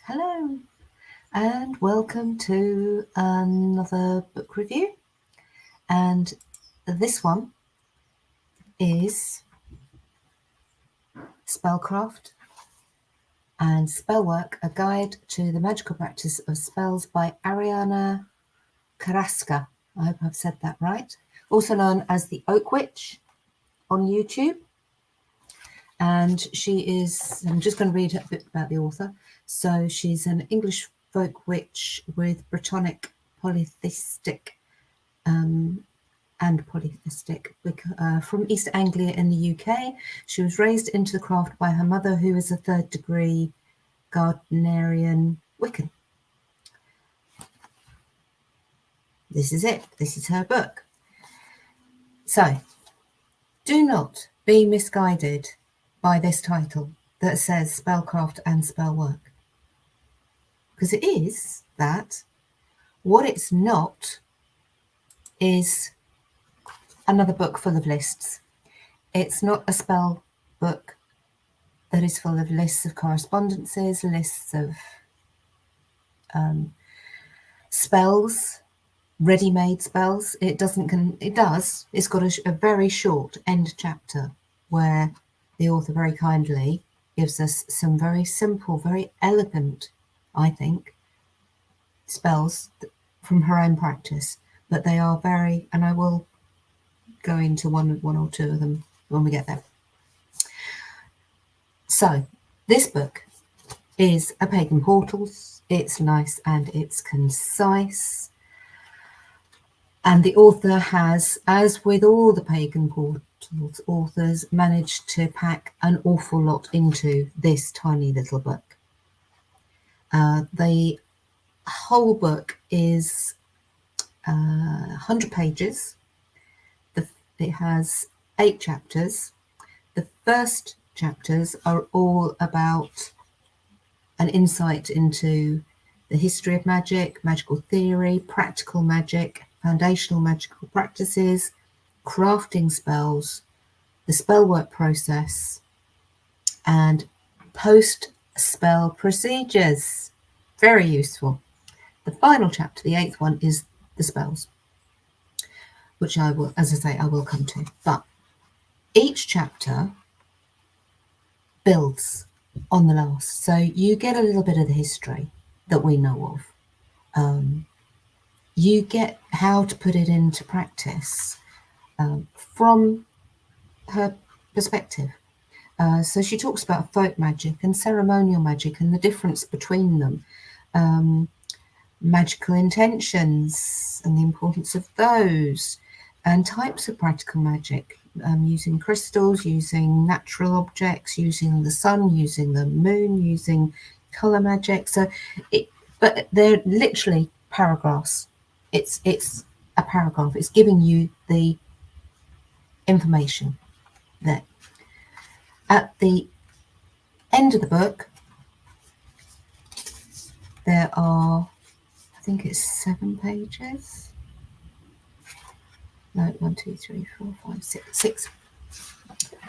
Hello and welcome to another book review, and this one is Spellcraft and Spellwork, a guide to the magical practice of spells by Ariana Carrasca. I hope I've said that right. Also known as the Oak Witch on YouTube. And she is, I'm just going to read a bit about the author. So she's an English folk witch with Brittonic polytheistic and polytheistic from East Anglia in the UK. She was raised into the craft by her mother, who is a third degree Gardnerian Wiccan. This is it. This is her book. So do not be misguided by this title that says Spellcraft and Spellwork, because it is that. What it's not is another book full of lists. It's not a spell book that is full of lists of correspondences, lists of spells, ready-made spells. It doesn't. It does. It's got a very short end chapter where the author very kindly gives us some very simple, very elegant, I think, spells from her own practice. But they are very, and I will go into one or two of them when we get there. So this book is a Pagan Portals. It's nice and it's concise. And the author has, as with all the Pagan Portals authors, managed to pack an awful lot into this tiny little book. The whole book is 100 pages. It has 8 chapters. The first chapters are all about an insight into the history of magic, magical theory, practical magic, foundational magical practices, crafting spells, the spellwork process, and post-spell procedures. Very useful. The final chapter, the 8th one, is the spells, which I will, as I say, I will come to. But each chapter builds on the last. So you get a little bit of the history that we know of. You get how to put it into practice from her perspective. So she talks about folk magic and ceremonial magic and the difference between them, magical intentions and the importance of those, and types of practical magic, using crystals, using natural objects, using the sun, using the moon, using color magic. So but they're literally paragraphs. It's a paragraph. It's giving you the information there. At the end of the book, there are, I think it's 7 pages. No, 1, 2, 3, 4, 5, 6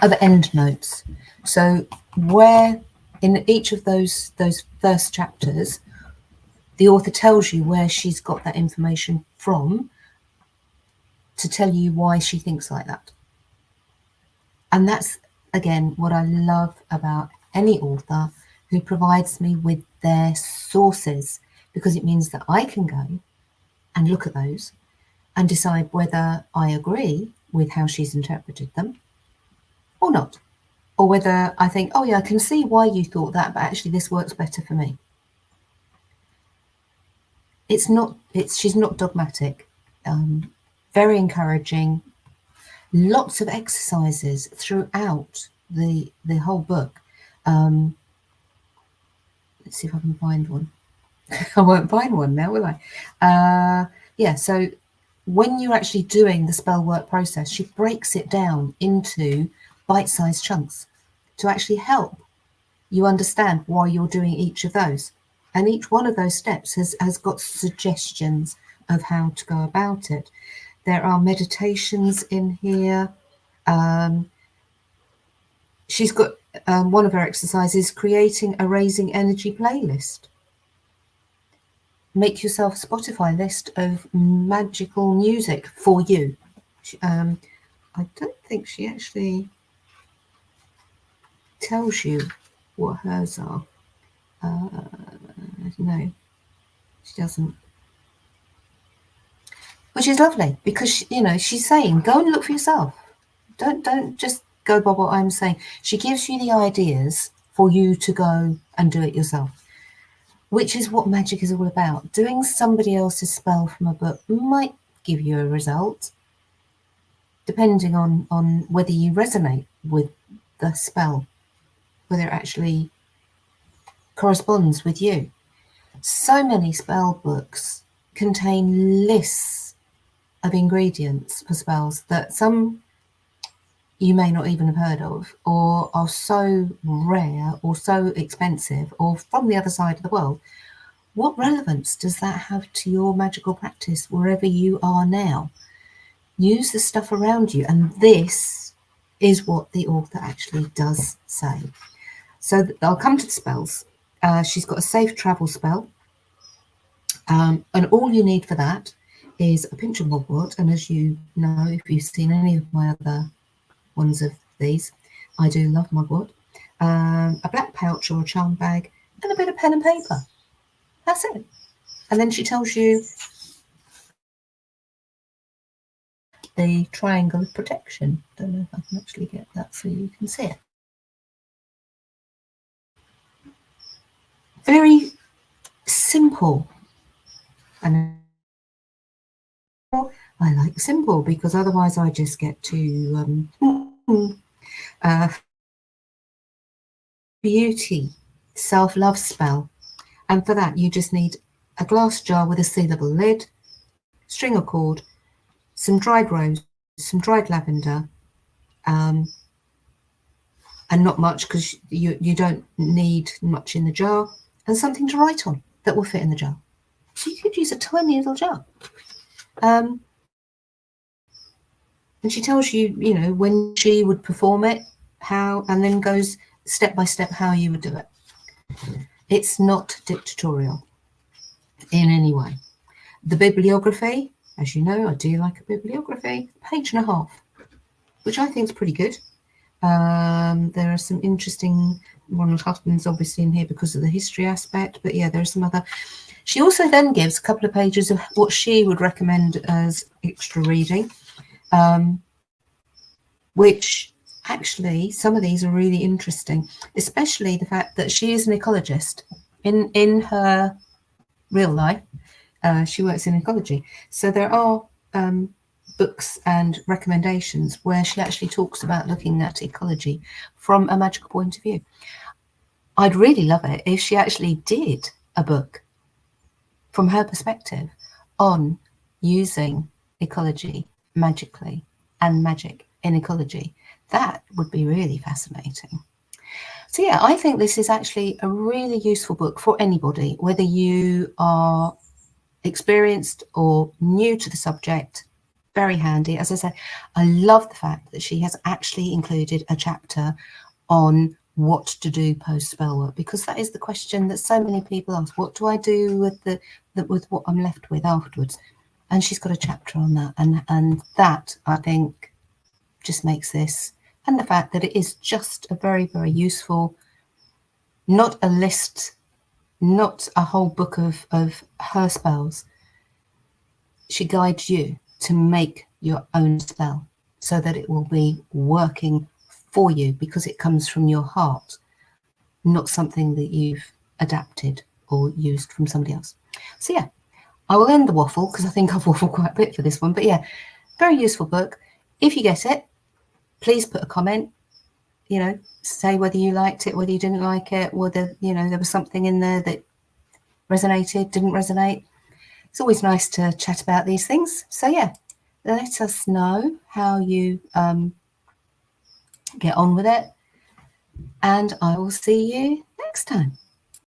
other end notes. So where in each of those first chapters, the author tells you where she's got that information from to tell you why she thinks like that. And that's, again, what I love about any author who provides me with their sources, because it means that I can go and look at those and decide whether I agree with how she's interpreted them or not, or whether I think, oh yeah, I can see why you thought that, but actually this works better for me. She's not dogmatic, very encouraging, lots of exercises throughout the whole book. Let's see if I can find one. I won't find one now, will I? Yeah, so when you're actually doing the spell work process, she breaks it down into bite-sized chunks to actually help you understand why you're doing each of those. And each one of those steps has got suggestions of how to go about it. There are meditations in here. She's got one of her exercises, creating a raising energy playlist. make yourself a Spotify list of magical music for you. I don't think she actually tells you what hers are. No, she doesn't. Which is lovely, because you know, she's saying go and look for yourself. Don't just go by what I'm saying. She gives you the ideas for you to go and do it yourself, which is what magic is all about. Doing somebody else's spell from a book might give you a result, depending on whether you resonate with the spell, whether it actually corresponds with you. So many spell books contain lists of ingredients for spells that some you may not even have heard of, or are so rare or so expensive or from the other side of the world. What relevance does that have to your magical practice wherever you are now? Use the stuff around you, and this is what the author actually does say. So I'll come to the spells. She's got a safe travel spell, and all you need for that is a pinch of mugwort. And as you know, if you've seen any of my other ones of these, I do love mugwort, a black pouch or a charm bag, and a bit of pen and paper. That's it. And then she tells you the triangle of protection. Don't know if I can actually get that so you can see it. Very simple. And I like simple, because otherwise I just get to beauty, self-love spell. And for that, you just need a glass jar with a sealable lid, string or cord, some dried rose, some dried lavender, and not much, because you don't need much in the jar, and something to write on that will fit in the jar. So you could use a tiny little jar. And she tells you, you know, when she would perform it, how, and then goes step by step how you would do it. It's not dictatorial in any way. The bibliography, as you know, I do like a bibliography, 1.5 pages, which I think is pretty good. There are some interesting Ronald Hutton's obviously in here because of the history aspect, but yeah, there are some other. She also then gives a couple of pages of what she would recommend as extra reading, which actually some of these are really interesting, especially the fact that she is an ecologist. In her real life, she works in ecology. So there are books and recommendations where she actually talks about looking at ecology from a magical point of view. I'd really love it if she actually did a book from her perspective on using ecology magically and magic in ecology. That would be really fascinating. So yeah, I think this is actually a really useful book for anybody, whether you are experienced or new to the subject. Very handy. As I said, I love the fact that she has actually included a chapter on what to do post spell work, because that is the question that so many people ask. What do I do with what I'm left with afterwards? And she's got a chapter on that, and that I think just makes this, and the fact that it is just a very, very useful, not a list, not a whole book of her spells. She guides you to make your own spell so that it will be working for you, because it comes from your heart, not something that you've adapted or used from somebody else. So yeah, I will end the waffle, because I think I've waffled quite a bit for this one, but yeah, very useful book. If you get it, please put a comment, you know, say whether you liked it, whether you didn't like it, whether, you know, there was something in there that resonated, didn't resonate. It's always nice to chat about these things. So yeah, let us know how you get on with it, and I will see you next time.